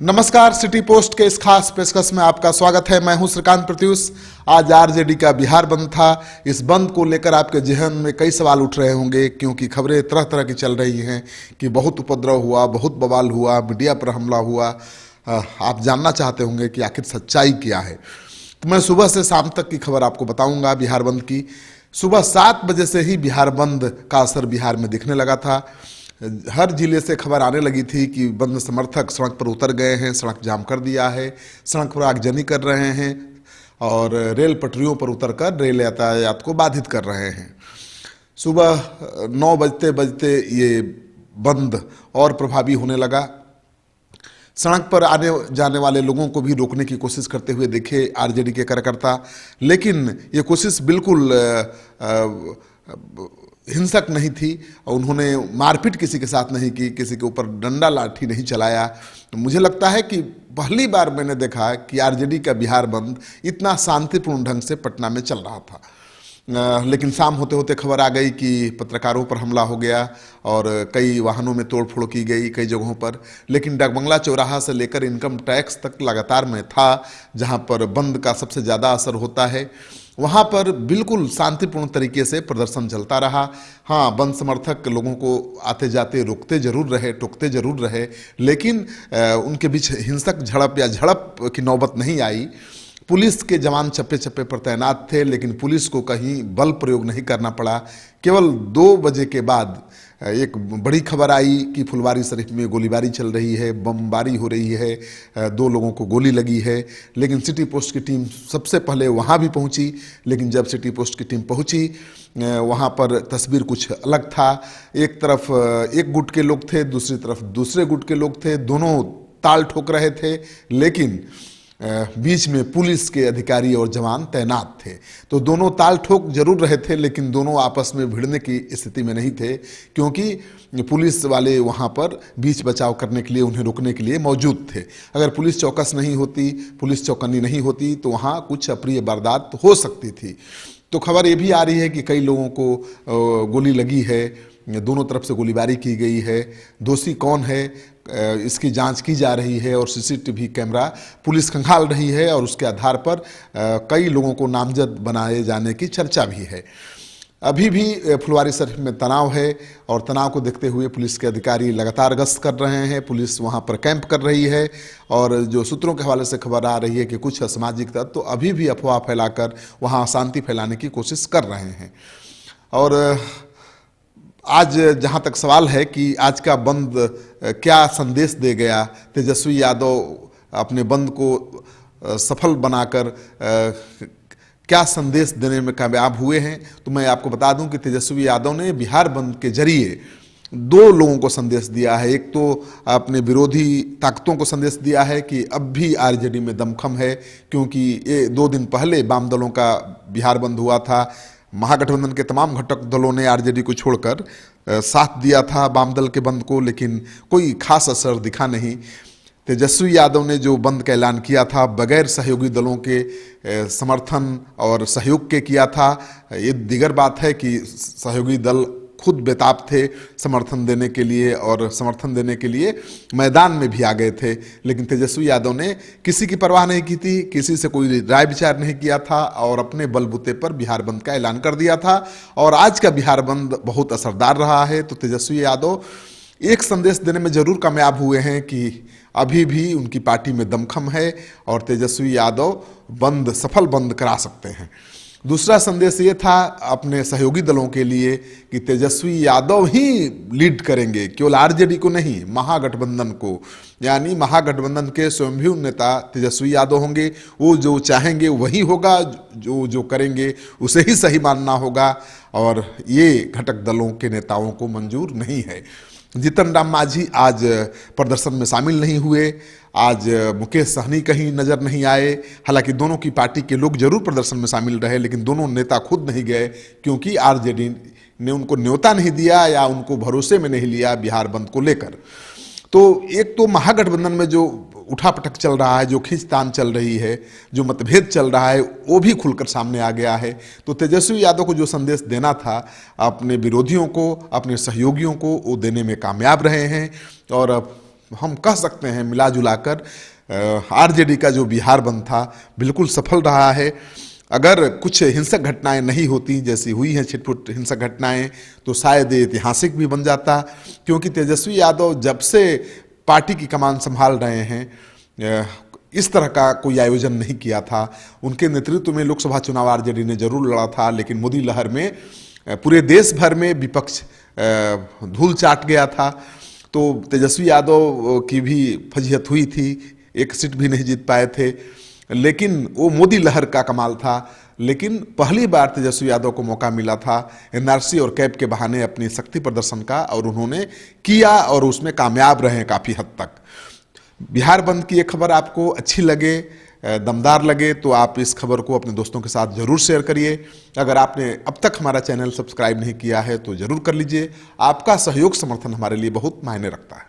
नमस्कार, city post के इस खास पेशकश में आपका स्वागत है। मैं हूं श्रीकांत प्रत्युष। आज आरजेडी का बिहार बंद था। इस बंद को लेकर आपके जहन में कई सवाल उठ रहे होंगे, क्योंकि खबरें तरह तरह की चल रही हैं कि बहुत उपद्रव हुआ, बहुत बवाल हुआ, मीडिया पर हमला हुआ। आप जानना चाहते होंगे कि आखिर सच्चाई क्या है। तो मैं सुबह से शाम तक की खबर आपको बताऊंगा बिहार बंद की। सुबह 7 बजे से ही बिहार बंद का असर बिहार में दिखने लगा था। हर जिले से खबर आने लगी थी कि बंद समर्थक सड़क पर उतर गए हैं, सड़क जाम कर दिया है, सड़क पर आगजनी कर रहे हैं और रेल पटरियों पर उतरकर रेल यातायात को बाधित कर रहे हैं। सुबह 9 बजते बजते ये बंद और प्रभावी होने लगा। सड़क पर आने जाने वाले लोगों को भी रोकने की कोशिश करते हुए देखे आरजेडी के कार्यकर्ता, लेकिन ये कोशिश बिल्कुल हिंसक नहीं थी। उन्होंने मारपीट किसी के साथ नहीं की, किसी के ऊपर डंडा लाठी नहीं चलाया। मुझे लगता है कि पहली बार मैंने देखा कि आरजेडी का बिहार बंद इतना शांतिपूर्ण ढंग से पटना में चल रहा था। लेकिन शाम होते होते खबर आ गई कि पत्रकारों पर हमला हो गया और कई वाहनों में तोड़फोड़ की गई कई जगहों पर। लेकिन डाकबंगला चौराहा से लेकर इनकम टैक्स तक लगातार मैं था, जहां पर बंद का सबसे ज़्यादा असर होता है। वहाँ पर बिल्कुल शांतिपूर्ण तरीके से प्रदर्शन चलता रहा। हाँ, बंद समर्थक लोगों को आते जाते रोकते जरूर रहे, टोकते जरूर रहे, लेकिन उनके बीच हिंसक झड़प या झड़प की नौबत नहीं आई। पुलिस के जवान चप्पे चप्पे पर तैनात थे, लेकिन पुलिस को कहीं बल प्रयोग नहीं करना पड़ा। केवल 2 बजे के बाद एक बड़ी खबर आई कि फुलवारी शरीफ में गोलीबारी चल रही है, बमबारी हो रही है, 2 लोगों को गोली लगी है। लेकिन सिटी पोस्ट की टीम सबसे पहले वहाँ भी पहुँची, लेकिन जब सिटी पोस्ट की टीम पहुँची वहाँ पर तस्वीर कुछ अलग था। एक तरफ एक गुट के लोग थे, दूसरी तरफ दूसरे गुट के लोग थे, दोनों ताल ठोक रहे थे, लेकिन बीच में पुलिस के अधिकारी और जवान तैनात थे। तो दोनों ताल ठोक जरूर रहे थे, लेकिन दोनों आपस में भिड़ने की स्थिति में नहीं थे, क्योंकि पुलिस वाले वहाँ पर बीच बचाव करने के लिए, उन्हें रोकने के लिए मौजूद थे। अगर पुलिस चौकस नहीं होती, पुलिस चौकन्नी नहीं होती, तो वहाँ कुछ अप्रिय वारदात हो सकती थी। तो खबर ये भी आ रही है कि कई लोगों को गोली लगी है, दोनों तरफ से गोलीबारी की गई है। दोषी कौन है इसकी जांच की जा रही है और सीसीटीवी कैमरा पुलिस खंगाल रही है और उसके आधार पर कई लोगों को नामजद बनाए जाने की चर्चा भी है। अभी भी फुलवारी शरीफ में तनाव है और तनाव को देखते हुए पुलिस के अधिकारी लगातार गश्त कर रहे हैं। पुलिस वहां पर कैंप कर रही है और जो सूत्रों के हवाले से खबर आ रही है कि कुछ असामाजिक तत्व तो अभी भी अफवाह फैलाकर वहां अशांति फैलाने की कोशिश कर रहे हैं। और आज जहां तक सवाल है कि आज का बंद क्या संदेश दे गया, तेजस्वी यादव अपने बंद को सफल बनाकर क्या संदेश देने में कामयाब हुए हैं, तो मैं आपको बता दूं कि तेजस्वी यादव ने बिहार बंद के जरिए 2 लोगों को संदेश दिया है। एक तो अपने विरोधी ताकतों को संदेश दिया है कि अब भी आरजेडी में दमखम है, क्योंकि ये 2 दिन पहले वाम दलों का बिहार बंद हुआ था। महागठबंधन के तमाम घटक दलों ने आरजेडी को छोड़कर साथ दिया था वाम दल के बंद को, लेकिन कोई खास असर दिखा नहीं। तेजस्वी यादव ने जो बंद का ऐलान किया था बगैर सहयोगी दलों के समर्थन और सहयोग के किया था। ये दीगर बात है कि सहयोगी दल खुद बेताब थे समर्थन देने के लिए और समर्थन देने के लिए मैदान में भी आ गए थे, लेकिन तेजस्वी यादव ने किसी की परवाह नहीं की थी, किसी से कोई राय विचार नहीं किया था और अपने बलबूते पर बिहार बंद का ऐलान कर दिया था। और आज का बिहार बंद बहुत असरदार रहा है। तो तेजस्वी यादव एक संदेश देने में जरूर कामयाब हुए हैं कि अभी भी उनकी पार्टी में दमखम है और तेजस्वी यादव बंद सफल बंद करा सकते हैं। दूसरा संदेश ये था अपने सहयोगी दलों के लिए कि तेजस्वी यादव ही लीड करेंगे, केवल आरजेडी को नहीं, महागठबंधन को। यानी महागठबंधन के स्वयंभू नेता तेजस्वी यादव होंगे। वो जो चाहेंगे वही होगा, जो करेंगे उसे ही सही मानना होगा और ये घटक दलों के नेताओं को मंजूर नहीं है। जीतन राम मांझी आज प्रदर्शन में शामिल नहीं हुए। आज मुकेश सहनी कहीं नजर नहीं आए। हालांकि दोनों की पार्टी के लोग जरूर प्रदर्शन में शामिल रहे, लेकिन दोनों नेता खुद नहीं गए, क्योंकि आरजेडी ने उनको न्योता नहीं दिया या उनको भरोसे में नहीं लिया बिहार बंद को लेकर। तो एक तो महागठबंधन में जो उठापटक चल रहा है, जो खींचतान चल रही है, जो मतभेद चल रहा है, वो भी खुलकर सामने आ गया है। तो तेजस्वी यादव को जो संदेश देना था अपने विरोधियों को, अपने सहयोगियों को, वो देने में कामयाब रहे हैं। और हम कह सकते हैं मिला जुलाकर आरजेडी का जो बिहार बंद था बिल्कुल सफल रहा है। अगर कुछ हिंसक घटनाएं नहीं होती, जैसी हुई हैं छिटपुट हिंसक घटनाएं, तो शायद ये ऐतिहासिक भी बन जाता, क्योंकि तेजस्वी यादव जब से पार्टी की कमान संभाल रहे हैं इस तरह का कोई आयोजन नहीं किया था। उनके नेतृत्व में लोकसभा चुनाव आरजेडी ने जरूर लड़ा था, लेकिन मोदी लहर में पूरे देश भर में विपक्ष धूल चाट गया था। तो तेजस्वी यादव की भी फजीहत हुई थी, एक सीट भी नहीं जीत पाए थे, लेकिन वो मोदी लहर का कमाल था। लेकिन पहली बार तेजस्वी यादव को मौका मिला था एनआरसी और कैब के बहाने अपनी शक्ति प्रदर्शन का, और उन्होंने किया और उसमें कामयाब रहे काफ़ी हद तक। बिहार बंद की ये खबर आपको अच्छी लगे, दमदार लगे, तो आप इस खबर को अपने दोस्तों के साथ जरूर शेयर करिए। अगर आपने अब तक हमारा चैनल सब्सक्राइब नहीं किया है तो जरूर कर लीजिए। आपका सहयोग समर्थन हमारे लिए बहुत मायने रखता है।